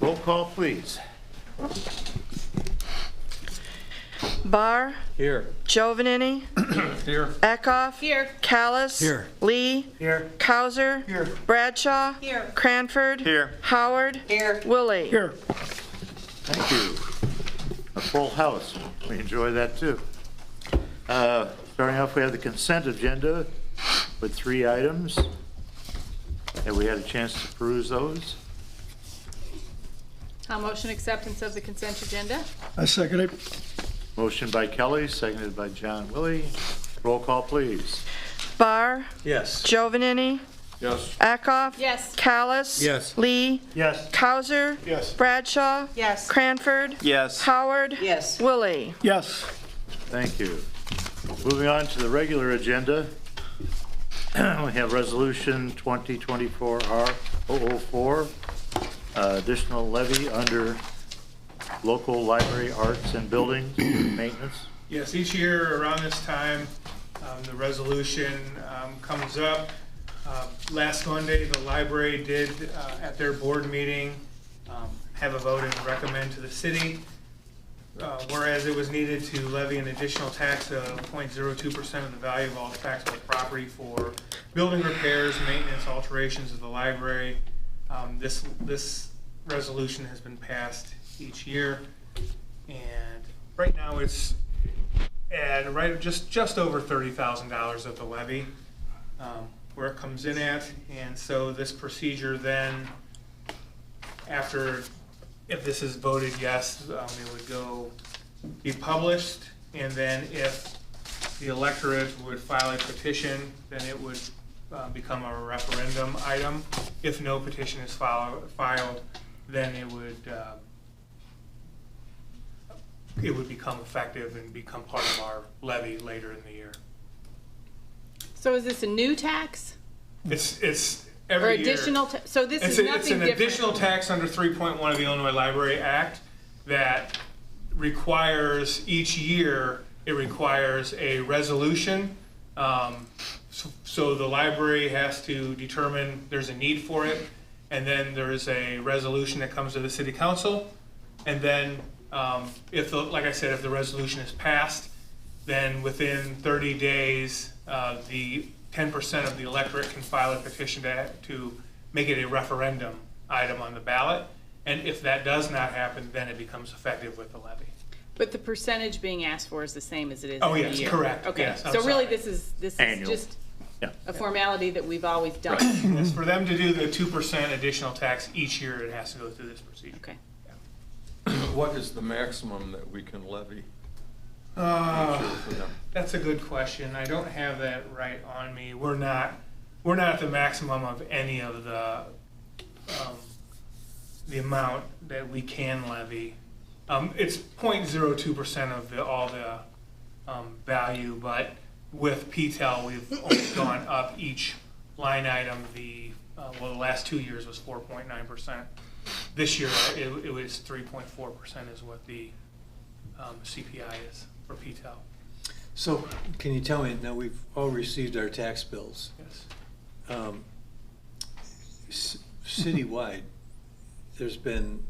Roll call, please. Barr, Here. Giovanini, Here. Eckhoff, Here. Callis, Here. Lee, Here. Cowser, Here. Bradshaw, Here. Cranford, Here. Howard, Here. Willie. Here. Thank you. A full house. We enjoy that too. Starting off, we have the consent agenda with 3 items. Have we had a chance to peruse those? I'll motion acceptance of the consent agenda. I second it. Motion by Kelly, seconded by John Willie. Roll call, please. Barr, Yes. Giovanini, Yes. Eckhoff, Yes. Callis, Yes. Lee, Yes. Cowser, Yes. Bradshaw, Yes. Cranford, Yes. Howard, Yes. Willie. Yes. Thank you. Moving on to the regular agenda, we have Resolution 2024-R004, additional levy under local library, arts, and buildings maintenance. Yes, each year around this time, the resolution comes up. Last Monday, the library did, at their board meeting, have a vote and recommend to the city, whereas it was needed to levy an additional tax of 0.02% of the value of all taxable property for building repairs, maintenance, alterations of the library. This resolution has been passed each year, and right now it's at just over $30,000 of the levy, where it comes in at. And so this procedure then, after, if this is voted yes, it would go be published, and then if the electorate would file a petition, then it would become a referendum item. If no petition is filed, then it would become effective and become part of our levy later in the year. So is this a new tax? It's Or every year. additional, so this is It's nothing an different? additional tax under 3.1 of the Illinois Library Act that requires, each year, it requires a resolution. So the library has to determine there's a need for it, and then there's a resolution that comes to the city council. And then, like I said, if the resolution is passed, then within 30 days, the 10% of the electorate can file a petition to make it a referendum item on the ballot. And if that does not happen, then it becomes effective with the levy. But the percentage being asked for is the same as it is Oh, every yes, year? correct. Okay, Yes, I'm so really sorry. this is Annual. just Yeah. a formality that we've always done? Yes, for them to do the 2% additional tax each year, it has to go through this procedure. Okay. What is the maximum that we can levy? That's a good question. I don't have that right on me. We're not at the maximum of any of the amount that we can levy. It's 0.02% of all the value, but with PTEL, we've only gone up each line item. The last 2 years was 4.9%. This year, it was 3.4% is what the CPI is for PTEL. So, can you tell me, now we've all received our tax bills. Yes. Citywide, there's been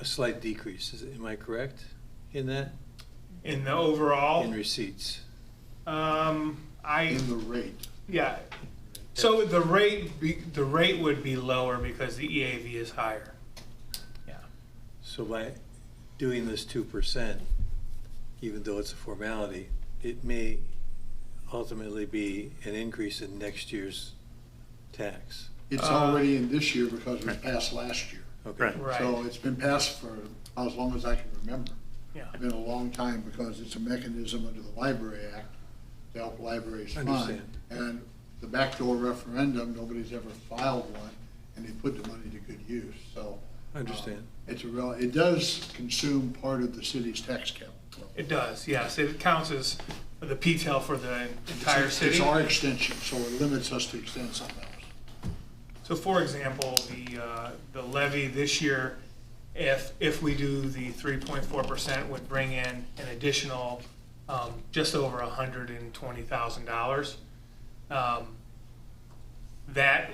a slight decrease, am I correct in that? In the overall, In receipts? in the rate. Yeah. So the rate would be lower because the EAV is higher. Yeah. So by doing this 2%, even though it's a formality, it may ultimately be an increase in next year's tax. It's already in this year because it was passed last year. Okay. Right. So it's been passed for as long as I can remember. Yeah. It's been a long time because it's a mechanism under the Library Act to help libraries fund. Understand. And the backdoor referendum, nobody's ever filed one, and they put the money to good use, so. Understand. It does consume part of the city's tax cap. It does. Yes. It counts as the PTEL for the entire city. It's our extension, so it limits us to extend something else. So, for example, the levy this year, if we do the 3.4%, would bring in an additional just over $120,000. That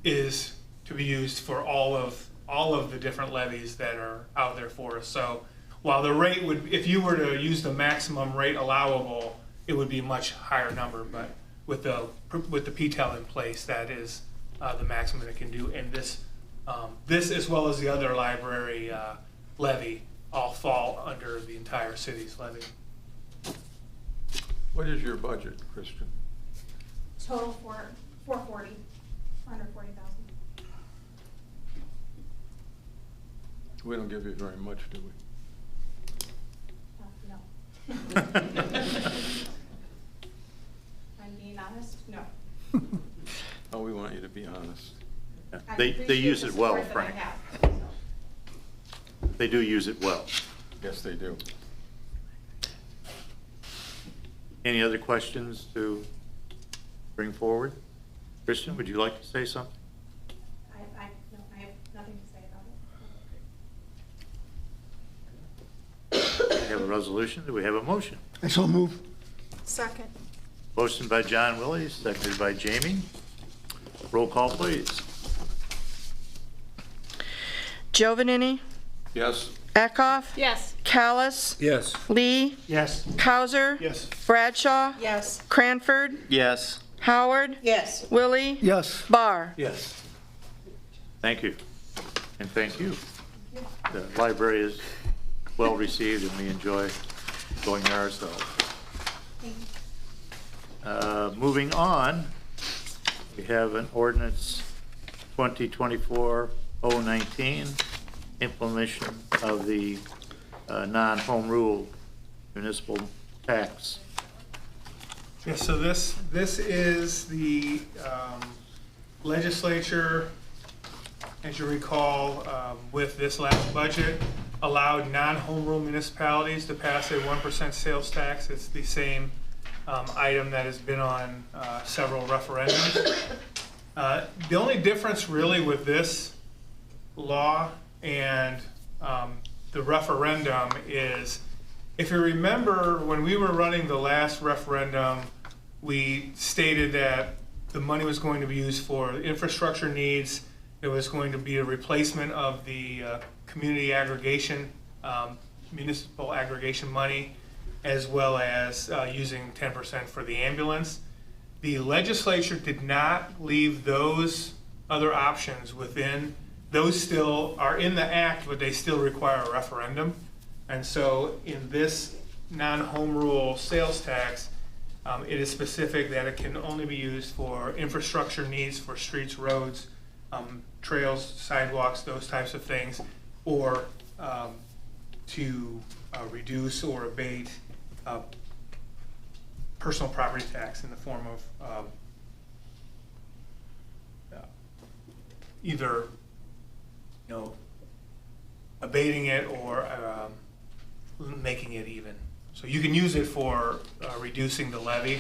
is to be used for all of all of the different levies that are out there for us. So while the rate would, if you were to use the maximum rate allowable, it would be a much higher number, but with the PTEL in place, that is the maximum it can do. And this as well as the other library levy all fall under the entire city's levy. What is your budget, Christian? Total for 440, 440,000. We don't give you very much, do we? No. I'm being honest, no. Oh, we want you to be honest. I They appreciate use the it well, support that I Frank. have, so. They do use it well. Yes, they do. Any other questions to bring forward? Christian, would you like to say something? No, I have nothing to say about it. We have a resolution. Do we have a motion? I so move. Second. Motion by John Willies, seconded by Jamie. Roll call, please. Giovannini, Yes? Eckhoff, Yes. Callis, Yes. Lee, Yes. Cowser, Yes. Bradshaw, Yes. Cranford, Yes. Howard, Yes. Willie, Yes. Barr. Yes. Thank you. And thank you. The library is well received and we enjoy going there ourselves. Moving on, we have an ordinance 2024-019, implementation of the non-home rule municipal tax. Yeah, so this is the legislature, as you recall, with this last budget, allowed non-home rule municipalities to pass a 1% sales tax. It's the same item that has been on several referendums. The only difference really with this law and the referendum is, if you remember, when we were running the last referendum, we stated that the money was going to be used for infrastructure needs. It was going to be a replacement of the community aggregation, municipal aggregation money, as well as using 10% for the ambulance. The legislature did not leave those other options within. Those still are in the act, but they still require a referendum. And so in this non-home rule sales tax, it is specific that it can only be used for infrastructure needs for streets, roads, trails, sidewalks, those types of things, or to reduce or abate personal property tax in the form of either abating it or making it even. So you can use it for reducing the levy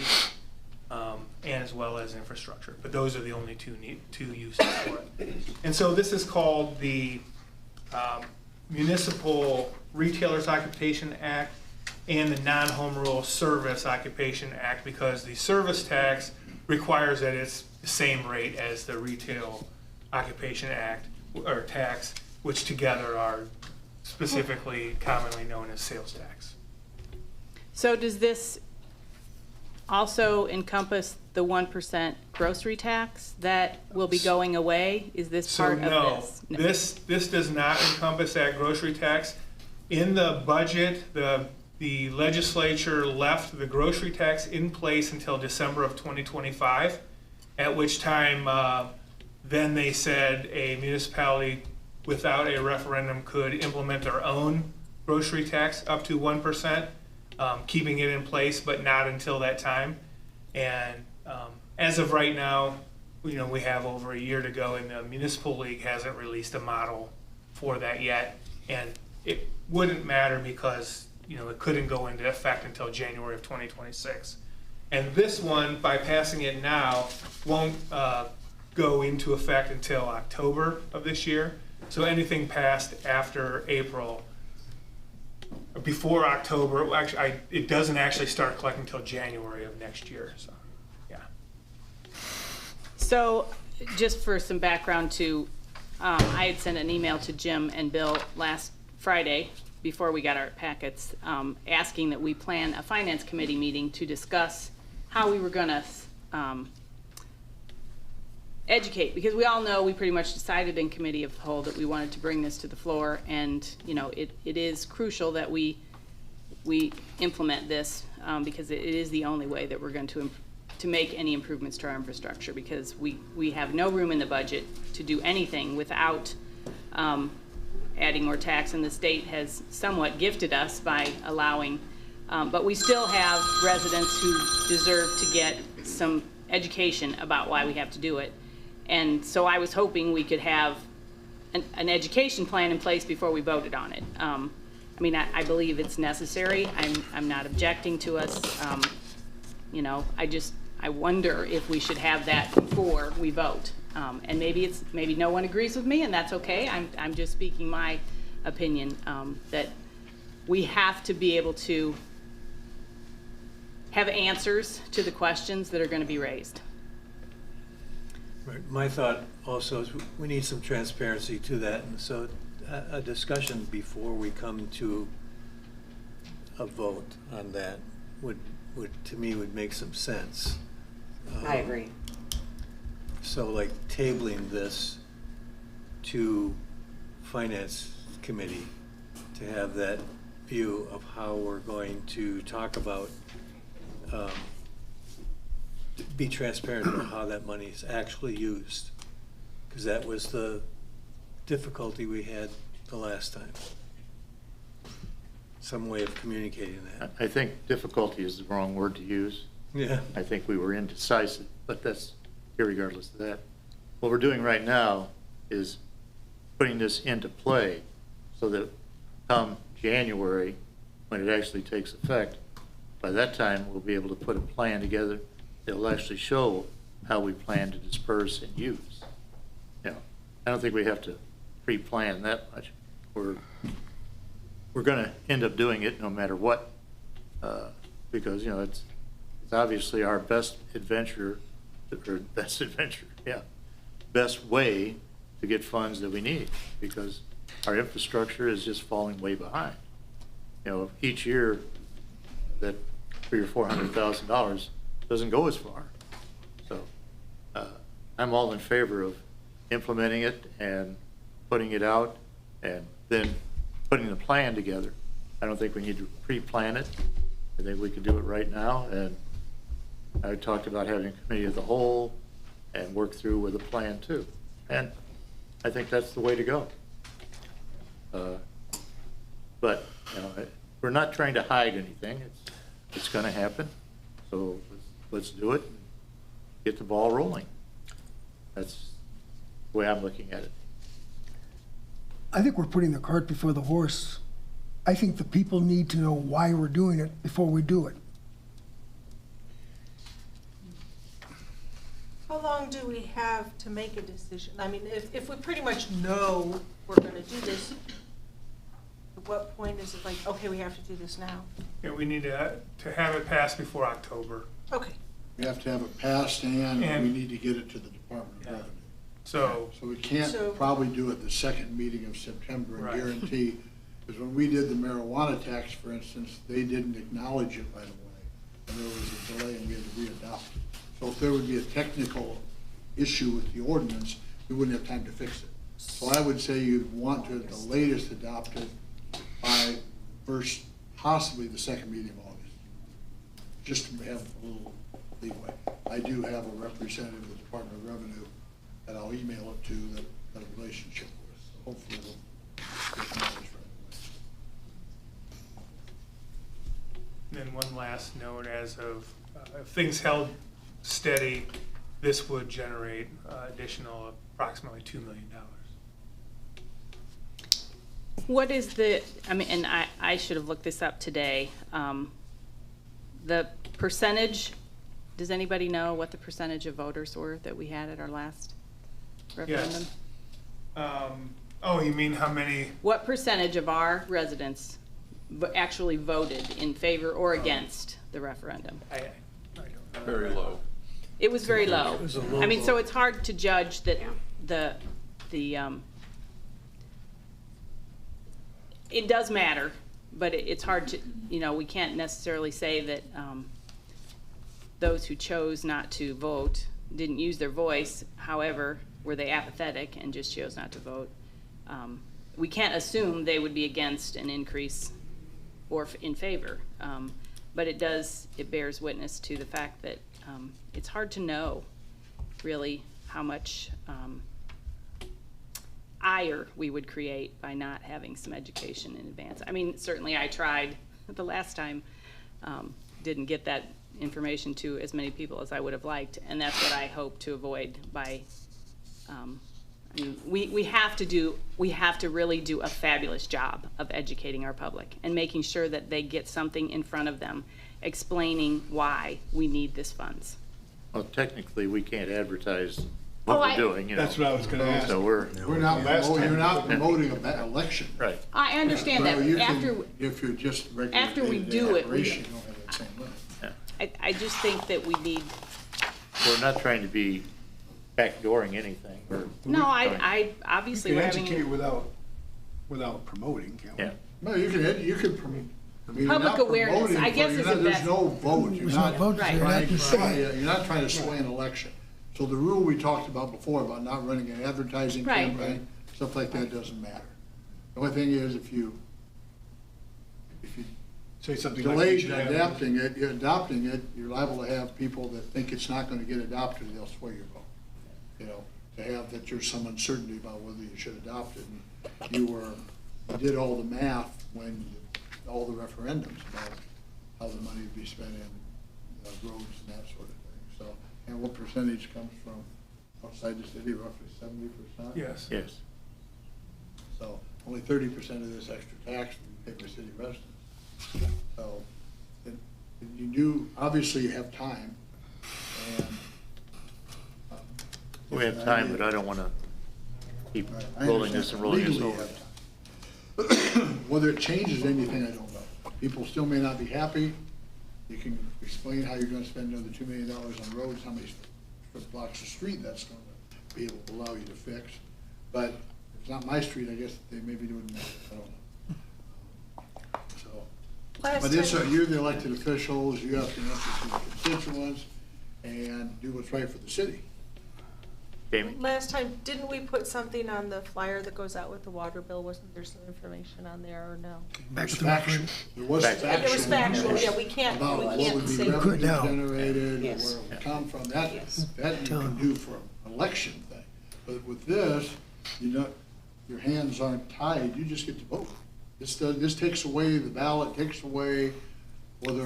and as well as infrastructure, but those are the only two uses for it. And so this is called the Municipal Retailers Occupation Act and the Non-Home Rule Service Occupation Act, because the service tax requires that it's the same rate as the Retail Occupation Act or tax, which together are specifically commonly known as sales tax. So does this also encompass the 1% grocery tax that will be going away? Is this So part of no, this? this does not encompass that grocery tax. In the budget, the legislature left the grocery tax in place until December of 2025, at which time then they said a municipality without a referendum could implement their own grocery tax up to 1%, keeping it in place, but not until that time. And as of right now, we have over a year to go, and the Municipal League hasn't released a model for that yet. And it wouldn't matter because it couldn't go into effect until January of 2026. And this one, by passing it now, won't go into effect until October of this year. So anything passed after April, before October, actually, it doesn't actually start collecting until January of next year. So, yeah. So just for some background too, I had sent an email to Jim and Bill last Friday, before we got our packets, asking that we plan a finance committee meeting to discuss how we were gonna educate, because we all know we pretty much decided in committee of the whole that we wanted to bring this to the floor, and you know it is crucial that we implement this, because it is the only way that we're going to make any improvements to our infrastructure, because we have no room in the budget to do anything without adding more tax, and the state has somewhat gifted us by allowing, but we still have residents who deserve to get some education about why we have to do it. And so I was hoping we could have an education plan in place before we voted on it. I mean, I believe it's necessary. I'm not objecting to us. You know, I wonder if we should have that before we vote. And maybe no one agrees with me, and that's okay. I'm just speaking my opinion, that we have to be able to have answers to the questions that are going to be raised. Right. My thought also is we need some transparency to that, and so a discussion before we come to a vote on that would to me would make some sense. I agree. So like tabling this to Finance Committee to have that view of how we're going to talk about, be transparent about how that money is actually used, because that was the difficulty we had the last time. Some way of communicating that. I think difficulty is the wrong word to use. Yeah. I think we were indecisive, but that's irregardless of that. What we're doing right now is putting this into play so that come January, when it actually takes effect, by that time, we'll be able to put a plan together that'll actually show how we plan to disperse and use. You know, I don't think we have to pre-plan that much. We're going to end up doing it no matter what, because, you know, it's obviously our best way to get funds that we need, because our infrastructure is just falling way behind. You know, each year that $300,000 or $400,000 doesn't go as far. So I'm all in favor of implementing it and putting it out and then putting the plan together. I don't think we need to pre-plan it. I think we can do it right now, and I talked about having a committee of the whole and work through with a plan too. And I think that's the way to go. But, you know, we're not trying to hide anything. It's going to happen. So let's do it and get the ball rolling. That's the way I'm looking at it. I think we're putting the cart before the horse. I think the people need to know why we're doing it before we do it. How long do we have to make a decision? I mean, if we pretty much know we're gonna do this, at what point is it like, okay, we have to do this now? Yeah, we need to have it passed before October. Okay. We have to have it passed, and And- we need to get it to the Department of Yeah. Revenue. So, So we can't So- probably do it the second meeting of September and Right. guarantee, because when we did the marijuana tax, for instance, they didn't acknowledge it right away, and there was a delay and we had to re-adopt it. So if there would be a technical issue with the ordinance, we wouldn't have time to fix it. So I would say you'd want to, at the latest, adopt it by first, possibly the second meeting of August, just to have a little leeway. I do have a representative of the Department of Revenue that I'll email it to that a relationship with. So hopefully we'll get some numbers right away. then one last note, as of, if things held steady, this would generate additional approximately $2 million. What is the, I mean, and I should have looked this up today, the percentage, does anybody know what the percentage of voters were that we had at our last referendum? Yes. Oh, you mean how many? What percentage of our residents actually voted in favor or against the referendum? I don't know. Very low. It was very low. It was a low I mean, so vote. it's hard to judge that the it does matter, but it's hard to, we can't necessarily say that those who chose not to vote didn't use their voice. However, were they apathetic and just chose not to vote? We can't assume they would be against an increase or in favor. But it bears witness to the fact that it's hard to know really how much ire we would create by not having some education in advance. I mean, certainly I tried the last time, didn't get that information to as many people as I would have liked, and that's what I hope to avoid by, I mean, we have to really do a fabulous job of educating our public and making sure that they get something in front of them explaining why we need this funds. Well, technically, we can't advertise Oh, what we're doing, That's what I was gonna ask. So we're, We're not, you're not promoting an election. right. I understand that, Well, you but can- after, If you're just regular after we day-to-day do it, operation, you don't have that same limit. I just think that we need, We're not trying to be backdooring anything, or. no, I You obviously can we're educate having, without promoting, can't we? Yeah. No, you can promote. I mean, you're Public not awareness, promoting I for- guess you're is not- the There's best- no vote, you're There's not no vote, Right. so trying that to can say, you're not trying to sway an election. So the rule we talked about before, about not running an advertising Right. campaign, stuff like that doesn't matter. The only thing is, if you Say something like. we delay should have- adopting it, you're liable to have people that think it's not gonna get adopted, and they'll sway your vote. To have that there's some uncertainty about whether you should adopt it. And you did all the math when, all the referendums about how the money would be spent in roads and that sort of thing. So, and what percentage comes from outside the city, roughly 70%? Yes. Yes. So only 30% of this extra tax will be paid by city residents. So you do, obviously you have time, and. We have time, but I don't want to keep I rolling this and rolling this Legally, over. you have time. Whether it changes anything, I don't know. People still may not be happy. You can explain how you're gonna spend another $2 million on roads, how many blocks of street that's gonna be able to allow you to fix. But if it's not my street, I guess they may be doing that, I don't know. So, Last but it's, time- you're the elected officials, you have to answer to the constituents and do what's right for the city. Jamie? Last time, didn't we put something on the flyer that goes out with the water bill? Wasn't there some information on there, or no? back to the Factual. referendum. There was Factual. factual. It was factual, information yeah, we can't about what would be say. Could revenue now. generated, Yes. where it would come from, that Yes. you can do for an election thing. But with this, your hands aren't tied, you just get to vote. This takes away the ballot, takes away whether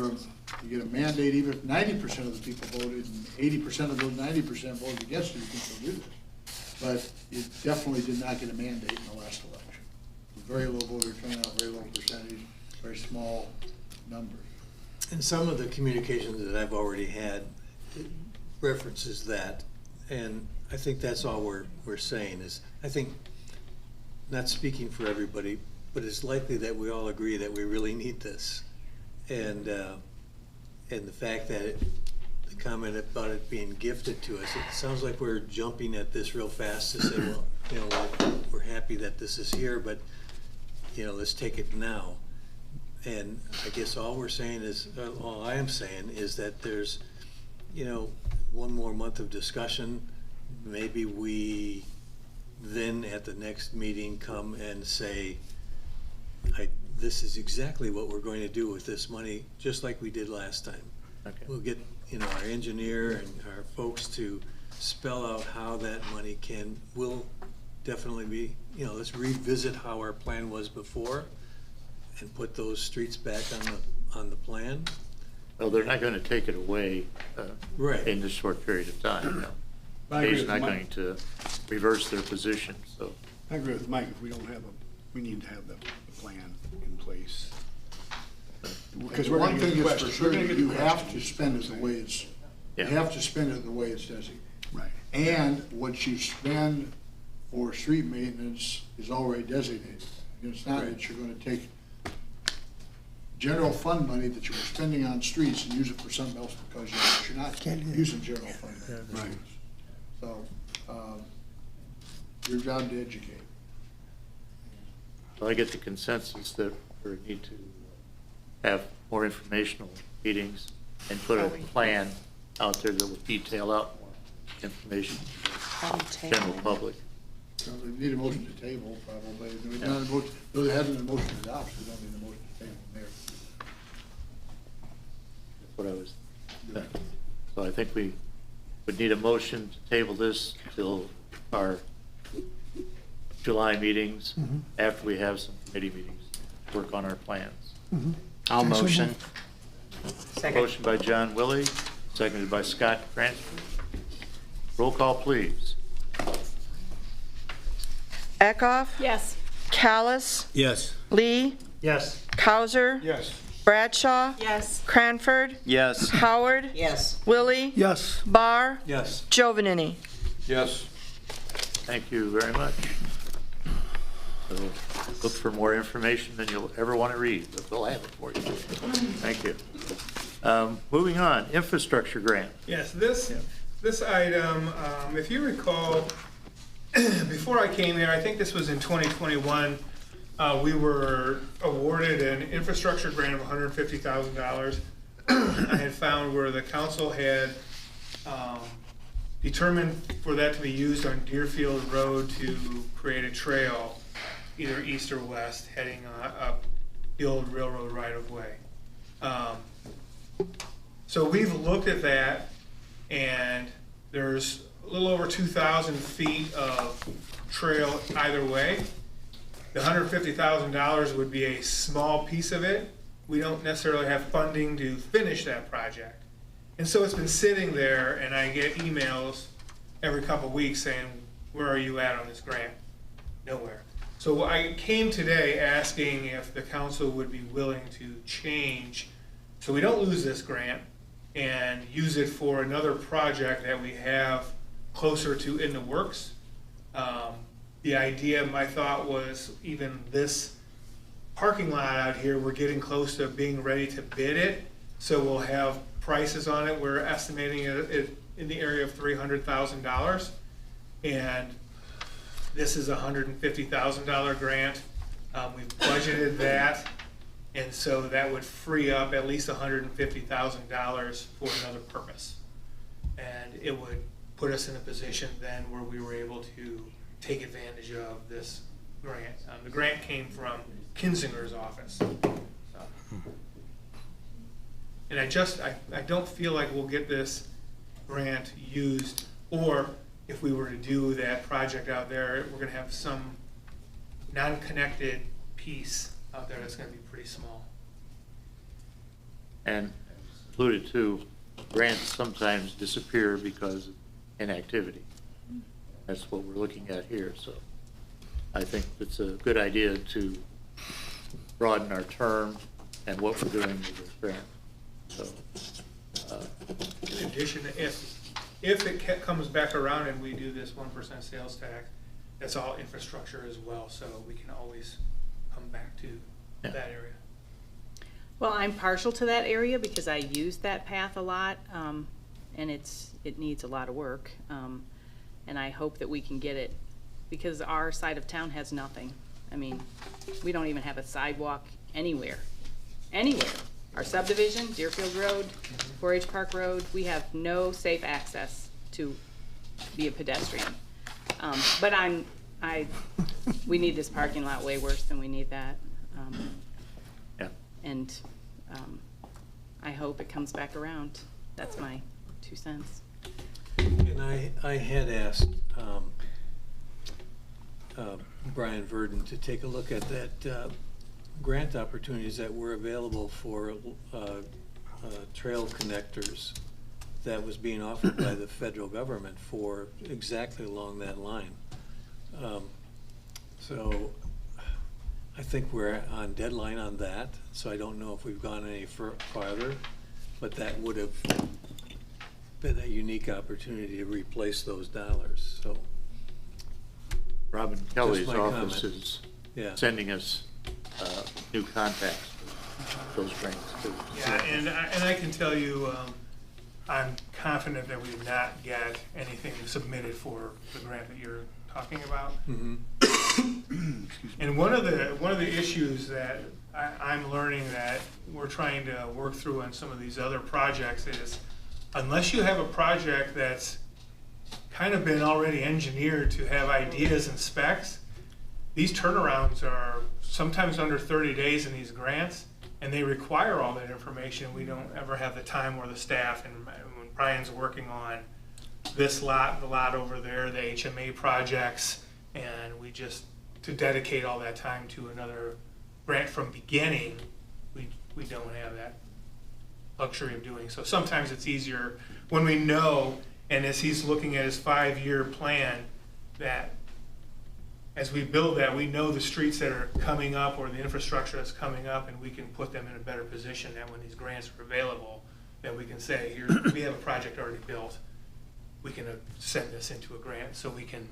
you get a mandate, even if 90% of the people voted and 80% of those 90% voted against it, you can still do this. But you definitely did not get a mandate in the last election. Very low voter turnout, very low percentage, very small numbers. And some of the communications that I've already had references that, and I think that's all we're saying is, I think, not speaking for everybody, but it's likely that we all agree that we really need this. And the fact that the comment about it being gifted to us, it sounds like we're jumping at this real fast to say, well, we're happy that this is here, but, let's take it now. And I guess all we're saying is, all I am saying is that there's, one more month of discussion. Maybe we then at the next meeting come and say, this is exactly what we're going to do with this money, just like we did last time. Okay. We'll get, our engineer and our folks to spell out how that money will definitely be, let's revisit how our plan was before and put those streets back on the plan. Well, they're not going to take it away Right. in this short period of time. No. I agree Dave's with not Mike. going to reverse their position, so. I agree with Mike, if we don't have we need to have the plan in place. Because we're One gonna get thing the is for questions. sure, We're gonna get you the have to questions. spend it the way it's, you Yeah. have to spend it the way it's designated. Right. And what you spend for street maintenance is already designated. It's not that you're gonna take general fund money that you were spending on streets and use it for something else because you're not Can't do that. using general fund money. Right. So, your job to educate. So I get the consensus that we need to have more informational meetings and put a plan out there that will detail out more information to the general public. So we need a motion to table, probably. We don't have a motion, though there hasn't been a motion to adopt, so we don't need a motion to table there. That's what I was saying. So I think we would need a motion to table this till our July meetings, after we have some committee meetings, work on our plans. I'll motion. Motion by John Willie, seconded by Scott Cranston. Roll call, please. Eckhoff, Yes. Callis, Yes. Lee, Yes. Causer, Yes. Bradshaw, Yes. Cranford, Yes. Howard, Yes. Willie, Yes. Barr, Yes. Giovanini. Yes. Thank you very much. So look for more information than you'll ever want to read, but we'll have it for you. Thank you. Moving on, infrastructure grant. Yes, this item, if you recall, before I came here, I think this was in 2021, we were awarded an infrastructure grant of $150,000. I had found where the council had determined for that to be used on Deerfield Road to create a trail, either east or west, heading up the old railroad right-of-way. So we've looked at that, and there's a little over 2,000 feet of trail either way. The $150,000 would be a small piece of it. We don't necessarily have funding to finish that project. And so it's been sitting there, and I get emails every couple of weeks saying, where are you at on this grant? Nowhere. So I came today asking if the council would be willing to change, so we don't lose this grant, and use it for another project that we have closer to in the works. The idea, my thought was, even this parking lot out here, we're getting close to being ready to bid it, so we'll have prices on it. We're estimating it in the area of $300,000, and this is a $150,000 grant. We've budgeted that, and so that would free up at least $150,000 for another purpose. And it would put us in a position then where we were able to take advantage of this grant. The grant came from Kinzinger's office. So. And I don't feel like we'll get this grant used, or if we were to do that project out there, we're gonna have some non-connected piece out there that's gonna be pretty small. And alluded to, grants sometimes disappear because of inactivity. That's what we're looking at here, so I think it's a good idea to broaden our term and what we're doing with this grant. So, In addition, if it comes back around and we do this 1% sales tax, that's all infrastructure as well, so we can always come back to that area. Well, I'm partial to that area because I use that path a lot, and it needs a lot of work. And I hope that we can get it, because our side of town has nothing. I mean, we don't even have a sidewalk anywhere. Our subdivision, Deerfield Road, 4-H Park Road, we have no safe access to be a pedestrian. But we need this parking lot way worse than we need that. yeah. And I hope it comes back around. That's my 2 cents. And I had asked Brian Verdon to take a look at that grant opportunities that were available for trail connectors that was being offered by the federal government for exactly along that line. So I think we're on deadline on that, so I don't know if we've gone any farther, but that would have been a unique opportunity to replace those dollars, so. Robin Kelly's my office comment. is Yeah. sending us new contacts for those grants too. Yeah, and I can tell you, I'm confident that we did not get anything submitted for the grant that you're talking about. Mhm. And one of the issues that I'm learning that we're trying to work through on some of these other projects is, unless you have a project that's kind of been already engineered to have ideas and specs, these turnarounds are sometimes under 30 days in these grants, and they require all that information. We don't ever have the time or the staff, and when Brian's working on this lot, the lot over there, the HMA projects, and we just, to dedicate all that time to another grant from beginning, we don't have that luxury of doing. So sometimes it's easier when we know, and as he's looking at his 5-year plan, that as we build that, we know the streets that are coming up or the infrastructure that's coming up, and we can put them in a better position that when these grants are available, that we can say, here, we have a project already built. We can send this into a grant so we can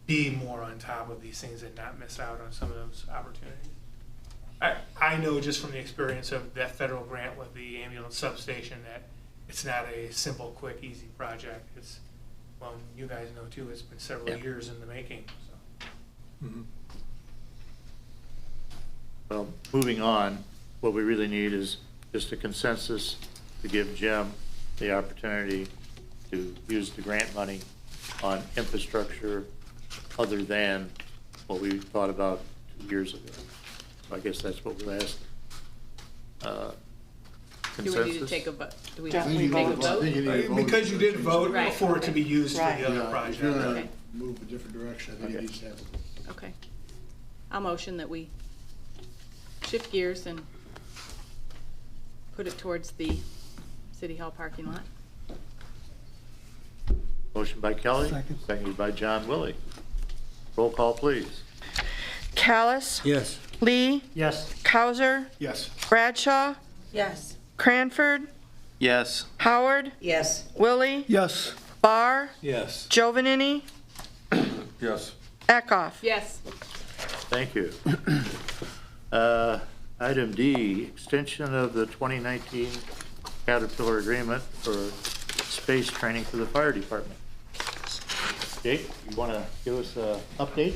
be more on top of these things and not miss out on some of those opportunities. I know just from the experience of that federal grant with the ambulance substation that it's not a simple, quick, easy project. It's, well, you guys know too, it's been several years in the making. So. Mhm. Well, moving on, what we really need is just a consensus to give Jim the opportunity to use the grant money on infrastructure other than what we thought about 2 years ago. So I guess that's what we're asking. Do we need to take a vote? Do we Yeah, have to we take a voted. vote? I think you need to vote Because you did vote Right, for it to okay. be used for Right. the other Yeah, if project. you're gonna Okay. move a different direction, I think Okay. it needs to have a Okay. I'll motion that we shift gears and put it towards the City Hall parking lot. Motion by Kelly, Second. seconded by John Willie. Roll call, please. Callis, Yes. Lee, Yes. Cowser, Yes. Bradshaw, Yes. Cranford, Yes. Howard, Yes. Willie, Yes. Barr, Yes. Giovanini, Yes. Eckhoff. Yes. Thank you. Item D, extension of the 2019 Caterpillar agreement for space training for the fire department. Jake, you want to give us an update?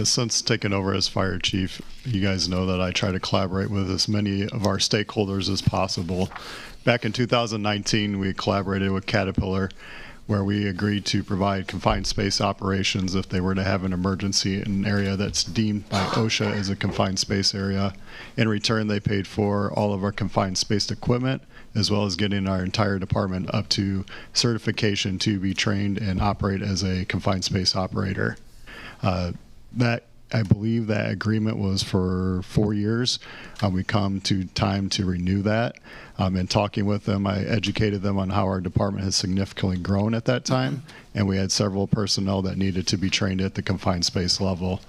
Since taking over as fire chief, you guys know that I try to collaborate with as many of our stakeholders as possible. Back in 2019, we collaborated with Caterpillar, where we agreed to provide confined space operations if they were to have an emergency in an area that's deemed by OSHA as a confined space area. In return, they paid for all of our confined space equipment, as well as getting our entire department up to certification to be trained and operate as a confined space operator. That, I believe that agreement was for 4 years. We come to time to renew that. In talking with them, I educated them on how our department has significantly grown at that time, and we had several personnel that needed to be trained at the confined space level.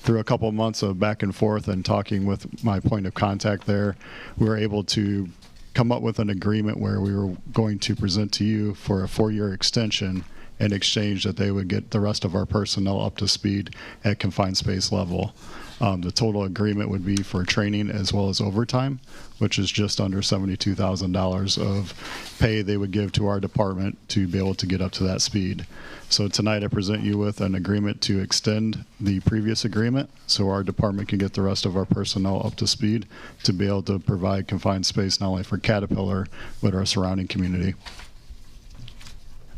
Through a couple of months of back and forth and talking with my point of contact there, we were able to come up with an agreement where we were going to present to you for a 4-year extension in exchange that they would get the rest of our personnel up to speed at confined space level. The total agreement would be for training as well as overtime, which is just under $72,000 of pay they would give to our department to be able to get up to that speed. So tonight I present you with an agreement to extend the previous agreement so our department can get the rest of our personnel up to speed to be able to provide confined space not only for Caterpillar, but our surrounding community.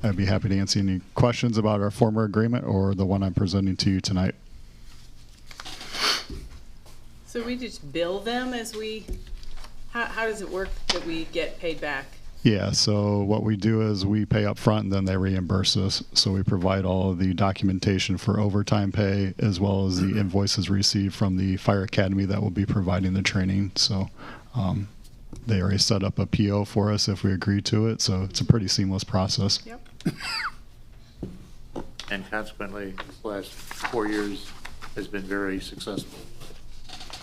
I'd be happy to answer any questions about our former agreement or the one I'm presenting to you tonight. So we just bill them as we, how does it work that we get paid back? Yeah, so what we do is we pay up front and then they reimburse us. So we provide all of the documentation for overtime pay as well as the invoices received from the fire academy that will be providing the training. So they already set up a PO for us if we agree to it. So it's a pretty seamless process. Yep. And consequently, this last 4 years has been very successful.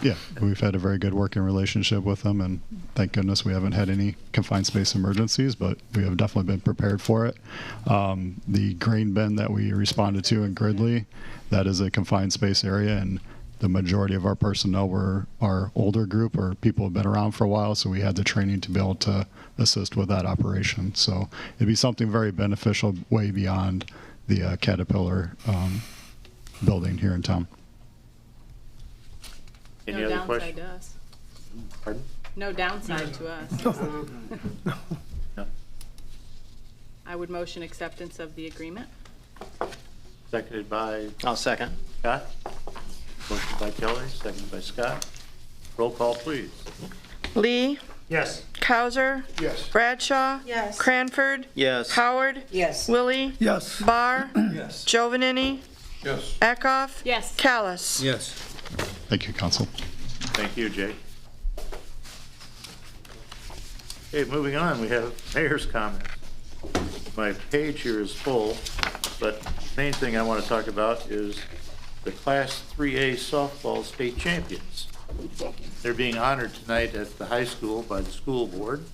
Yeah, we've had a very good working relationship with them, and thank goodness we haven't had any confined space emergencies, but we have definitely been prepared for it. The grain bin that we responded to in Gridley, that is a confined space area, and the majority of our personnel were our older group or people who have been around for a while, so we had the training to be able to assist with that operation. So it'd be something very beneficial way beyond the Caterpillar building here in town. Any No other downside questions? to us. Pardon? No downside to us. No. I would motion acceptance of the agreement. Seconded by I'll second. Scott. Motion by Kelly, seconded by Scott. Roll call, please. Lee, Yes. Cowser, Yes. Bradshaw, Yes. Cranford, Yes. Howard, Yes. Willie, Yes. Barr, Yes. Jovanini, Yes. Eckhoff, Yes. Callis. Yes. Thank you, Council. Thank you, Jake. Okay, moving on, we have mayor's comments. My page here is full, but the main thing I want to talk about is the Class 3A softball state champions. They're being honored tonight at the high school by the school board,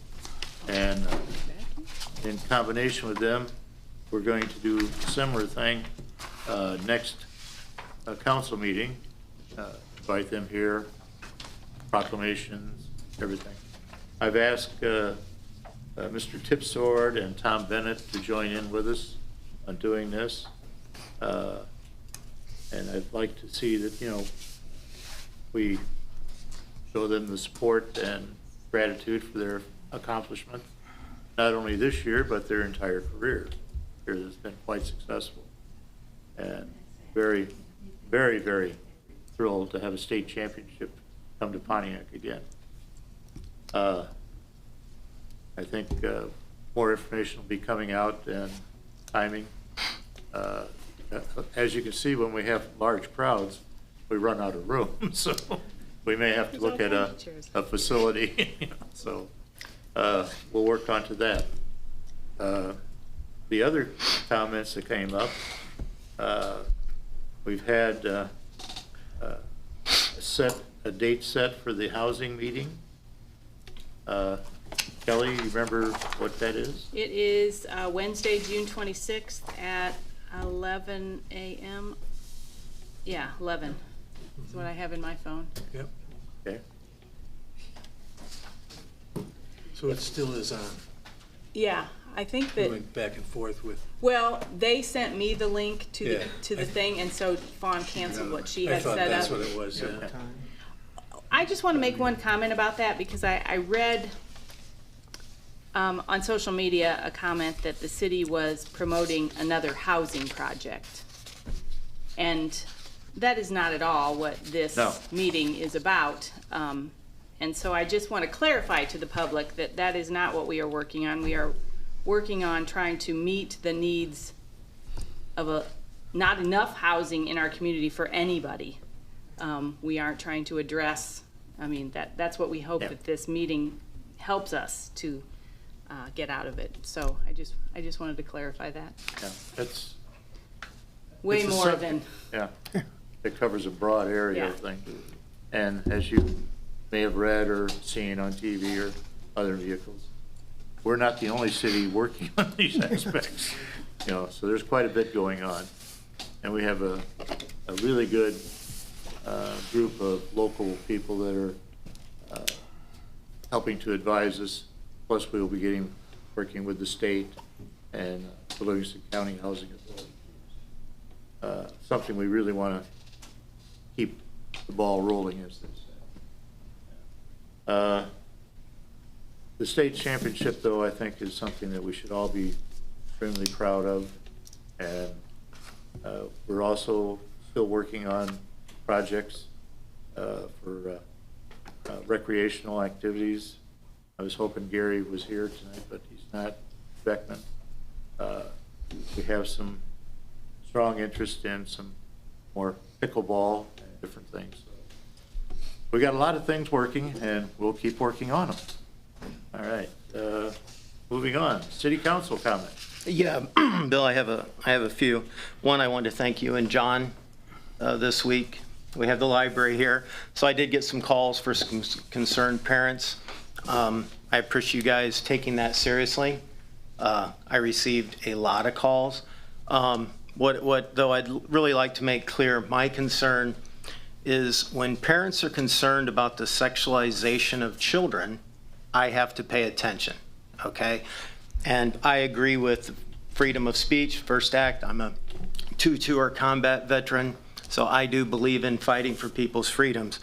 and in combination with them, we're going to do a similar thing next council meeting. Invite them here, proclamations, everything. I've asked Mr. Tipsword and Tom Bennett to join in with us on doing this. And I'd like to see that, we show them the support and gratitude for their accomplishment, not only this year, but their entire career. It has been quite successful. And very, very, very thrilled to have a state championship come to Pontiac again. I think more information will be coming out and timing. As you can see, when we have large crowds, we run out of room, so we may have to look at a facility. So we'll work on to that. The other comments that came up, we've had a date set for the housing meeting. Kelly, you remember what that is? It is Wednesday, June 26th at 11 a.m. Yeah, 11 is what I have in my phone. Yep. Okay. So it still is on, Yeah, I think that, going back and forth with, well, they sent me the link to Yeah. the thing, and so Fawn canceled what she I had thought set that's up. what it was, yeah. I just want to make one comment about that because I read on social media a comment that the city was promoting another housing project. And that is not at all what this No. meeting is about. And so I just want to clarify to the public that that is not what we are working on. We are working on trying to meet the needs of not enough housing in our community for anybody. We aren't trying to address, that's what we hope Yeah. that this meeting helps us to get out of it. So I just wanted to clarify that. Yeah, that's. Way it's a more subject, than, Yeah, it covers a broad area of Yeah. things. And as you may have read or seen on TV or other vehicles, we're not the only city working on these aspects. So there's quite a bit going on. And we have a really good group of local people that are helping to advise us. Plus, we will be working with the state and the Livingston County Housing Authority. Something we really want to keep the ball rolling, as they say. The state championship, though, I think is something that we should all be extremely proud of. And we're also still working on projects for recreational activities. I was hoping Gary was here tonight, but he's not. Beckman. We have some strong interest in some more pickleball and different things. So we got a lot of things working, and we'll keep working on them. All right. Moving on. City Council comment. Yeah, Bill, I have a few. One, I wanted to thank you and John this week. We have the library here, so I did get some calls for some concerned parents. I appreciate you guys taking that seriously. I received a lot of calls. What though I'd really like to make clear, my concern is when parents are concerned about the sexualization of children, I have to pay attention, okay? And I agree with freedom of speech, First Act. I'm a 2-tour combat veteran, so I do believe in fighting for people's freedoms.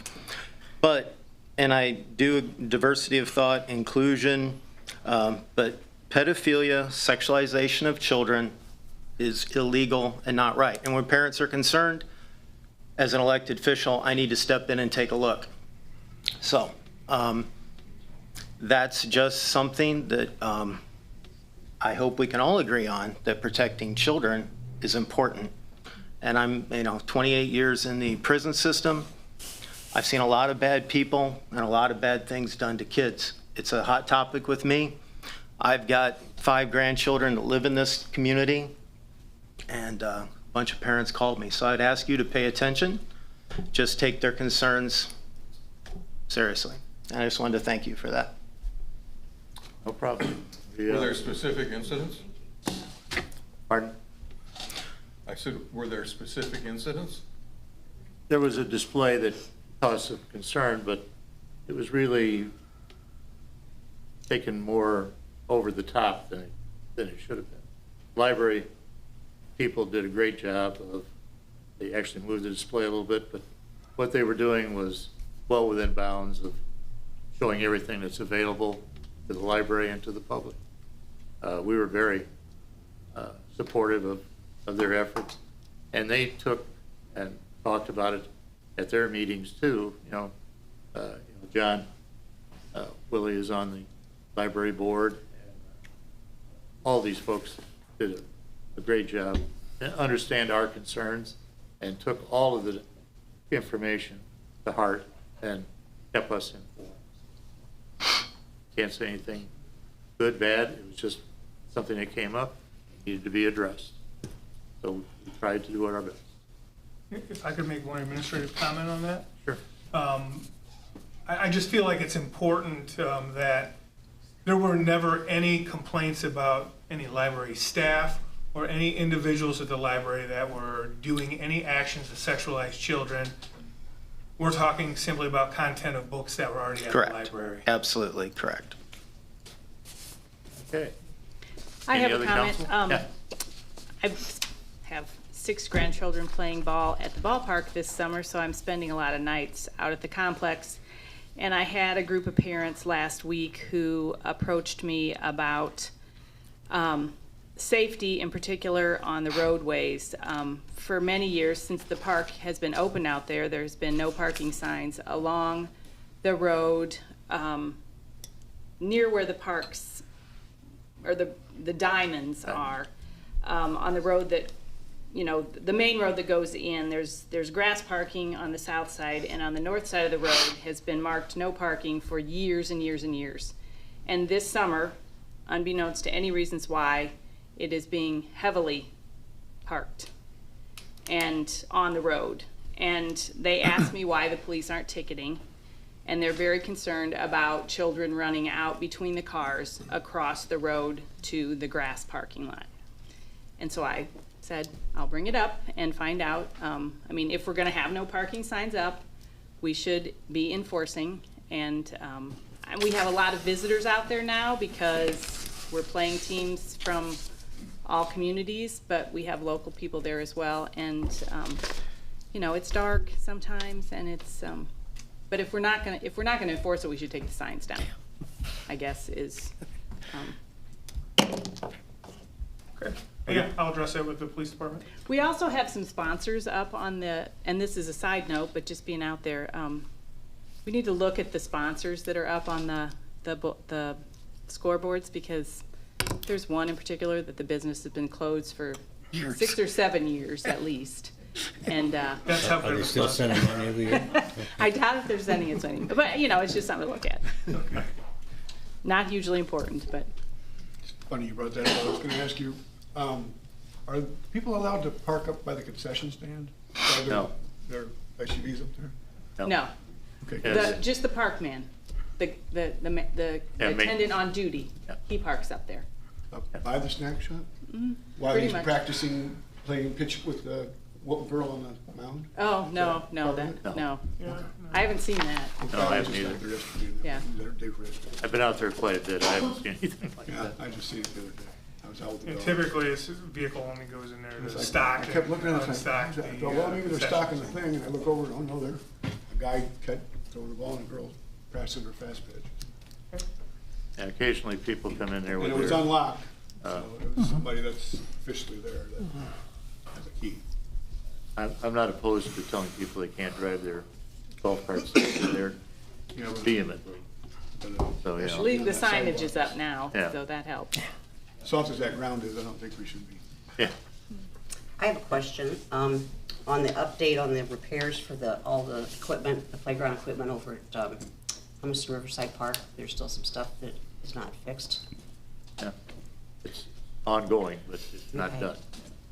But, and I do diversity of thought, inclusion, but pedophilia, sexualization of children is illegal and not right. And when parents are concerned, as an elected official, I need to step in and take a look. So that's just something that I hope we can all agree on, that protecting children is important. And I'm, 28 years in the prison system. I've seen a lot of bad people and a lot of bad things done to kids. It's a hot topic with me. I've got 5 grandchildren that live in this community, and a bunch of parents called me. So I'd ask you to pay attention, just take their concerns seriously. And I just wanted to thank you for that. No problem. Were there specific incidents? Pardon? I said, were there specific incidents? There was a display that caused some concern, but it was really taken more over the top than it should have been. Library people did a great job of, they actually moved the display a little bit, but what they were doing was well within bounds of showing everything that's available to the library and to the public. We were very supportive of their efforts, and they took and talked about it at their meetings too. John Willie is on the library board, and all these folks did a great job, understand our concerns, and took all of the information to heart and kept us informed. Can't say anything good, bad. It was just something that came up, needed to be addressed. So we tried to do our best. If I could make one administrative comment on that? Sure. I just feel like it's important that there were never any complaints about any library staff or any individuals at the library that were doing any actions to sexualize children. We're talking simply about content of books that were already at Correct. the library. Absolutely correct. Okay. I Any have a other comment. counsel? Yeah. I have 6 grandchildren playing ball at the ballpark this summer, so I'm spending a lot of nights out at the complex. And I had a group of parents last week who approached me about safety, in particular on the roadways. For many years, since the park has been open out there, there's been no parking signs along the road near where the parks or the diamonds are. On the road that, the main road that goes in, there's grass parking on the south side, and on the north side of the road has been marked no parking for years and years and years. And this summer, unbeknownst to any reasons why, it is being heavily parked and on the road. And they asked me why the police aren't ticketing, and they're very concerned about children running out between the cars across the road to the grass parking lot. And so I said, I'll bring it up and find out. If we're gonna have no parking signs up, we should be enforcing. And we have a lot of visitors out there now because we're playing teams from all communities, but we have local people there as well. And, it's dark sometimes, and it's, but if we're not gonna enforce it, we should take the signs down, I guess is, Okay. Yeah, I'll address that with the police department. We also have some sponsors up on and this is a side note, but just being out there, we need to look at the sponsors that are up on the scoreboards, because there's one in particular that the business has been closed for 6 or 7 years at least. And That's how good of a Still sponsor. sending money every year? I doubt if they're sending it to anyone, but it's just something to look at. Okay. Not hugely important, but It's funny you brought that up. I was gonna ask you, are people allowed to park up by the concession stand? Are there- No. There are SUVs up there? no. Okay. Yes. Just the park man, the Yeah, attendant on duty, Yeah. he parks up there. Up by the snack shop? While pretty he's much. practicing playing pitch with girl on the mound? Oh, no, no. I haven't seen that. No, I haven't either. Yeah. I've been out there quite a bit. I haven't seen anything like Yeah, that. I just seen it the other day. I was out with the And dog. typically, this vehicle only goes in there It's to like- stock. I kept looking at it, unstock I thought, the, well, maybe they're sessions. stocking the thing, and I look over, and oh, no, they're, a guy kept throwing the ball, and a girl passing her fast pitch. And occasionally people come in there And with it was their, unlocked, so it was somebody that's officially there that has a key. I'm not opposed to telling people they can't drive their golf carts there You know, vehemently. So, I yeah. believe the signage is up now, Yeah. so that helps. Soft as that ground is, I don't think we should be. Yeah. I have a question, on the update on the repairs for all the equipment, the playground equipment over at, Hummiston Riverside Park. There's still some stuff that is not fixed. Yeah. It's ongoing, but it's not Okay. done.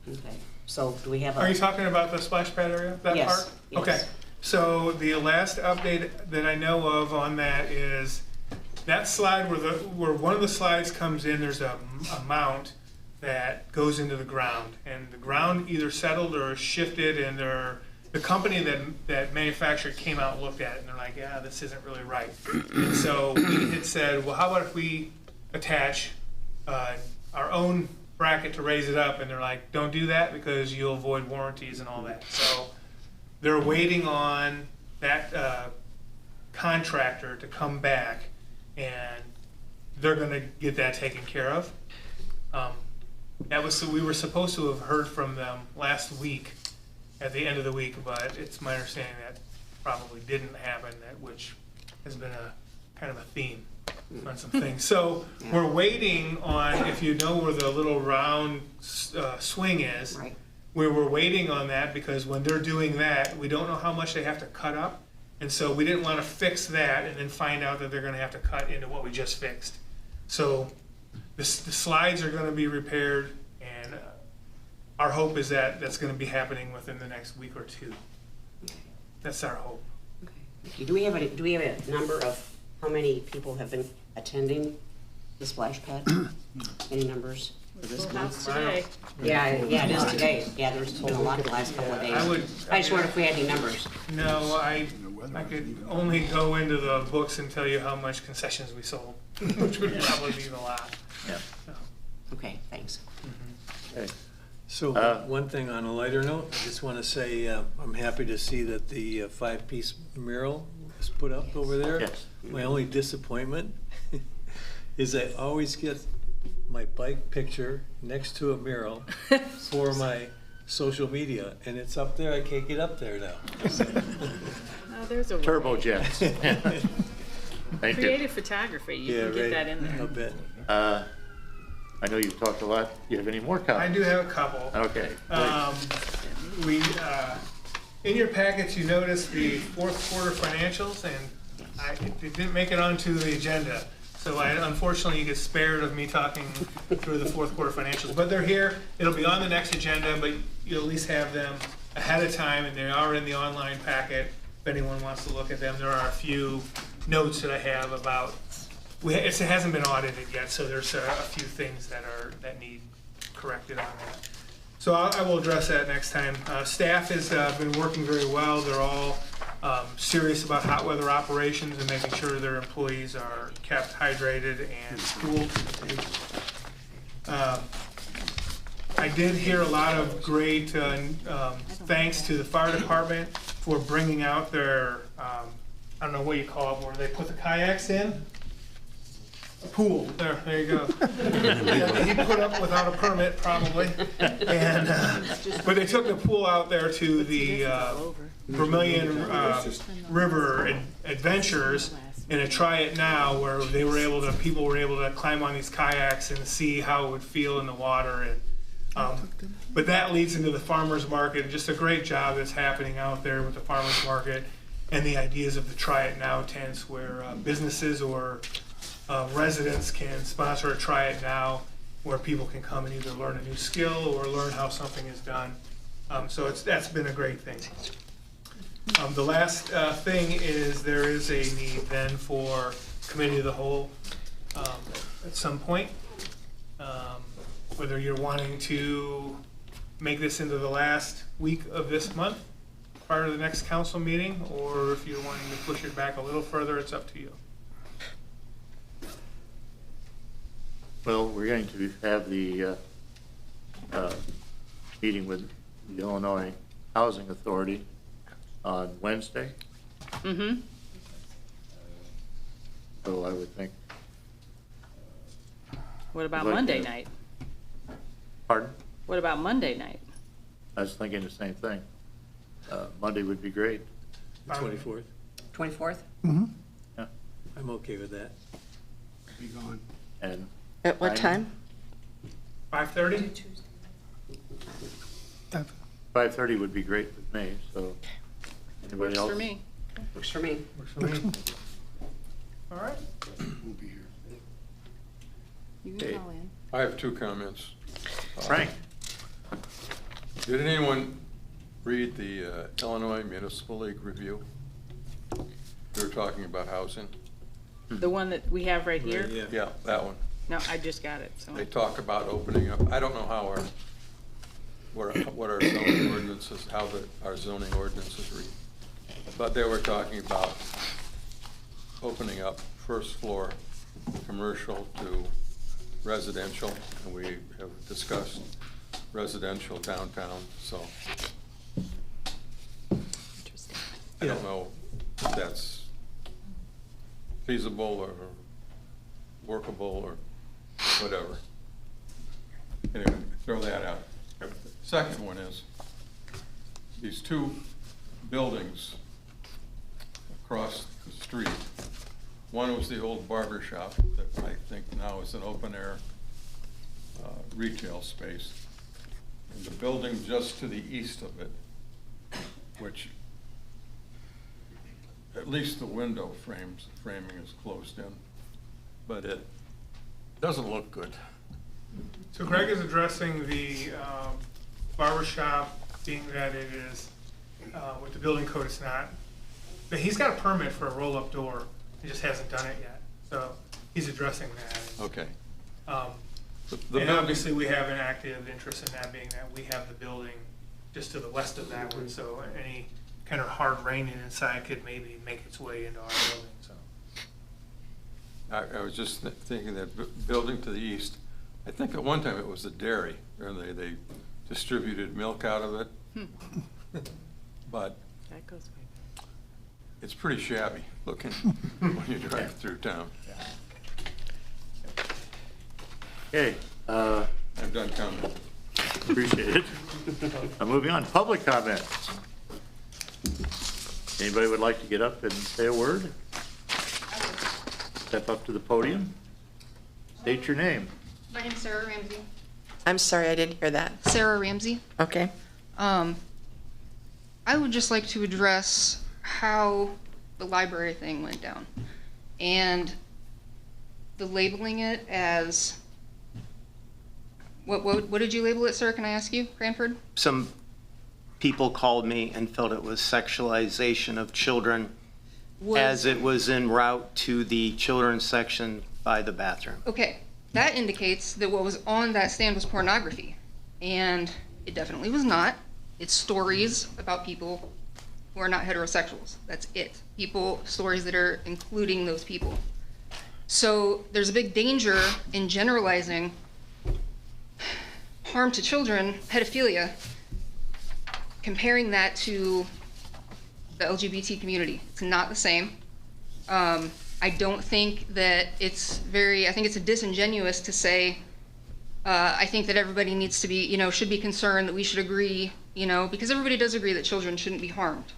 Okay, so do we have a? Are you talking about the splash pad area, that Yes, part? yes. Okay, so the last update that I know of on that is that slide where one of the slides comes in, there's a mount that goes into the ground, and the ground either settled or shifted, and the company that manufactured came out and looked at it, and they're like, yeah, this isn't really right. And so we had said, well, how about if we attach our own bracket to raise it up? And they're like, don't do that because you'll avoid warranties and all that. So they're waiting on that contractor to come back, and they're gonna get that taken care of. We were supposed to have heard from them last week, at the end of the week, but it's my understanding that probably didn't happen, which has been a kind of a theme on some things. So we're waiting on, if you know where the little round swing is, Right. we were waiting on that because when they're doing that, we don't know how much they have to cut up. And so we didn't want to fix that and then find out that they're going to have to cut into what we just fixed. So the slides are going to be repaired, and our hope is that that's going to be happening within the next week or two. That's our hope. Okay. Do we have a number of how many people have been attending the splash pad? Any numbers for this month? Today. Yeah, it is today. Yeah, there's been a lot the last couple of days. I just wondered if we had any numbers. No, I could only go into the books and tell you how much concessions we sold, which would probably be a lot. Yeah. So, Okay, thanks. Okay. So one thing on a lighter note, I just want to say I'm happy to see that the five-piece mural is put up over there. Yes. My only disappointment is I always get my bike picture next to a mural for my social media, and it's up there. I can't get up there now. Oh, there's a way. Turbojets. Thank you. Creative photography, you can get that in there. A bit. I know you've talked a lot. Do you have any more I comments? do have a couple. Okay. In your packets, you notice the fourth quarter financials, and it didn't make it onto the agenda. So unfortunately, you get spared of me talking through the fourth quarter financials, but they're here. It'll be on the next agenda, but you'll at least have them ahead of time, and they are in the online packet. If anyone wants to look at them, there are a few notes that I have about. It hasn't been audited yet, so there's a few things that need corrected on that. So I will address that next time. Staff has been working very well. They're all serious about hot weather operations and making sure their employees are kept hydrated and cooled. I did hear a lot of great thanks to the fire department for bringing out their, I don't know what you call it, where they put the kayaks in. A pool. There you go. He put up without a permit, probably. And but they took the pool out there to the Vermilion River Adventures in a Try It Now, where people were able to climb on these kayaks and see how it would feel in the water. And but that leads into the farmers market, and just a great job that's happening out there with the farmers market and the ideas of the Try It Now tents, where businesses or residents can sponsor a Try It Now, where people can come and either learn a new skill or learn how something is done. So that's been a great thing. The last thing is there is a need then for committee of the whole at some point. Whether you're wanting to make this into the last week of this month prior to the next council meeting, or if you're wanting to push it back a little further, it's up to you. Well, we're going to have the meeting with the Illinois Housing Authority on Wednesday. Mm-hmm. So I would think, What about Like Monday that. night? pardon? What about Monday night? I was thinking the same thing. Monday would be great. The 24th. 24th? I'm okay with that. Be gone. And At what time? 5:30? 5:30 would be great with me, so anybody Works else? for me. Works for me. Works for me. All right. We'll be here. You Okay. can call in. I have two comments. Frank? Did anyone read the Illinois Municipal League review? They were talking about housing. The one that we have right here? Yeah. Yeah, that one. No, I just got it, so. They talk about opening up, I don't know how what our zoning ordinances, our zoning ordinances read. But they were talking about opening up first floor commercial to residential, and we have discussed residential downtown, so Interesting. I don't know if that's feasible or workable or whatever. Anyway, throw that out. Second one is, these two buildings across the street. One was the old barber shop that I think now is an open-air retail space. And the building just to the east of it, which at least the window framing is closed in, but it doesn't look good. So Greg is addressing the barber shop, being that it is, with the building code, it's not. But he's got a permit for a roll-up door, he just hasn't done it yet. So he's addressing that. Okay. Um, The And building- obviously, we have an active interest in that, being that we have the building just to the west of that one, so any kind of hard raining inside could maybe make its way into our building, so. I was just thinking that building to the east, I think at one time it was a dairy, and they distributed milk out of it. But That goes way back. it's pretty shabby looking when you drive through town. Okay, I'm done commenting. appreciate it. Moving on, public comments. Anybody would like to get up and say a word? Step up to the podium. State your name. My name's Sarah Ramsey. I'm sorry, I didn't hear that. Sarah Ramsey. Okay. I would just like to address how the library thing went down and the labeling it as, what did you label it, sir? Can I ask you, Cranford? Some people called me and felt it was sexualization of children as it was en route to the children's section by the bathroom. Okay, that indicates that what was on that stand was pornography, and it definitely was not. It's stories about people who are not heterosexuals. That's it. Stories that are including those people. So there's a big danger in generalizing harm to children, pedophilia, comparing that to the LGBT community. It's not the same. I don't think that I think it's disingenuous to say, I think that everybody needs to be, should be concerned, that we should agree, because everybody does agree that children shouldn't be harmed.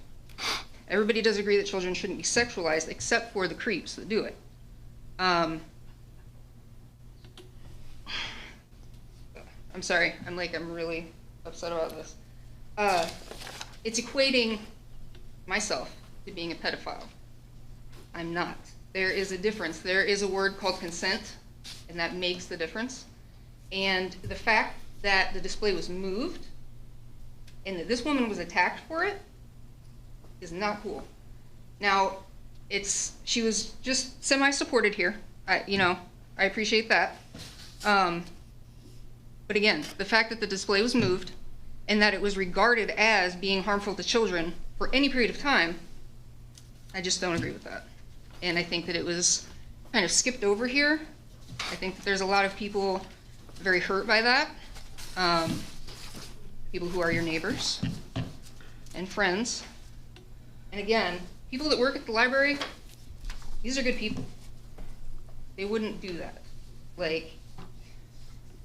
Everybody does agree that children shouldn't be sexualized, except for the creeps that do it. I'm sorry, I'm really upset about this. It's equating myself to being a pedophile. I'm not. There is a difference. There is a word called consent, and that makes the difference. And the fact that the display was moved and that this woman was attacked for it is not cool. Now, she was just semi-supported here. I appreciate that. But again, the fact that the display was moved and that it was regarded as being harmful to children for any period of time, I just don't agree with that. And I think that it was kind of skipped over here. I think that there's a lot of people very hurt by that. People who are your neighbors and friends. And again, people that work at the library, these are good people. They wouldn't do that. Like,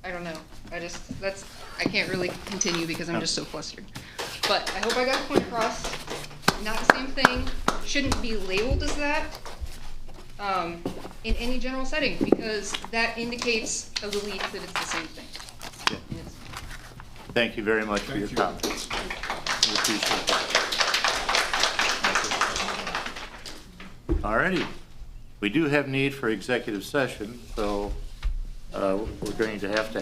I don't know. I can't really continue because I'm just so flustered. But I hope I got the point across. Not the same thing. Shouldn't be labeled as that in any general setting, because that indicates a belief that it's the same thing. And it's- Thank you very much for your comments. We appreciate that. All righty. We do have need for executive session, so we're going to have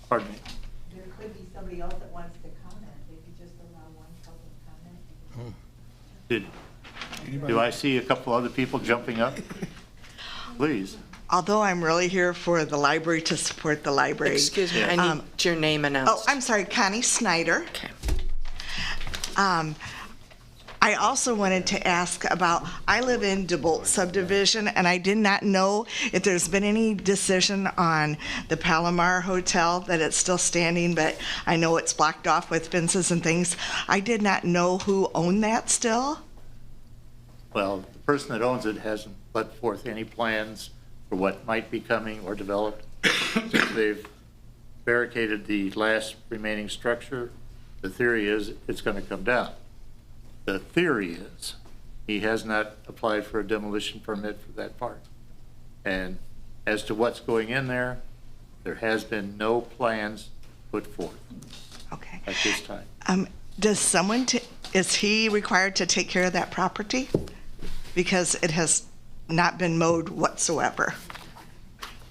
pardon me. There could be somebody else that wants to comment, if you just allow one public comment. Do I see a couple other people jumping up? Please. Although I'm really here for the library to support the library. Excuse me, I need your name announced. Oh, I'm sorry, Connie Snyder. Okay. I also wanted to ask about, I live in DeBolt subdivision, and I did not know if there's been any decision on the Palomar Hotel, that it's still standing, but I know it's blocked off with fences and things. I did not know who owned that still. Well, the person that owns it hasn't put forth any plans for what might be coming or developed. Since they've barricaded the last remaining structure, the theory is it's going to come down. The theory is he has not applied for a demolition permit for that part. And as to what's going in there, there has been no plans put forth. Okay. At this time. Does someone, is he required to take care of that property? Because it has not been mowed whatsoever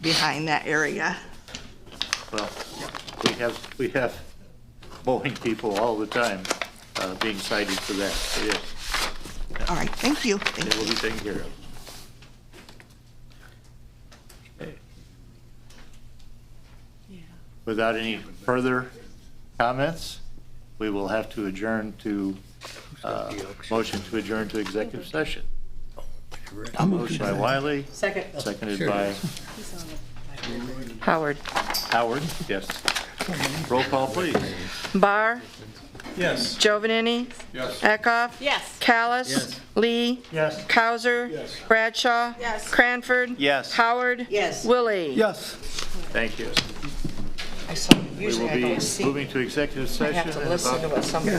behind that area. Well, we have mowing people all the time being cited for that. It is. All right, thank you. It will be taken care of. Okay. Without any further comments, we will have to adjourn to, motion to adjourn to executive session. Motion by Wiley. Second. Seconded by Howard. Howard, yes. Roll call, please. Barr. Yes. Giovanini. Yes. Eckhoff. Yes. Callis. Lee. Yes. Cowser. Bradshaw. Yes. Cranford. Yes. Howard. Yes. Willie. Yes. Thank you. I saw, We usually will I be don't see. moving to executive I session have to in listen to about what somebody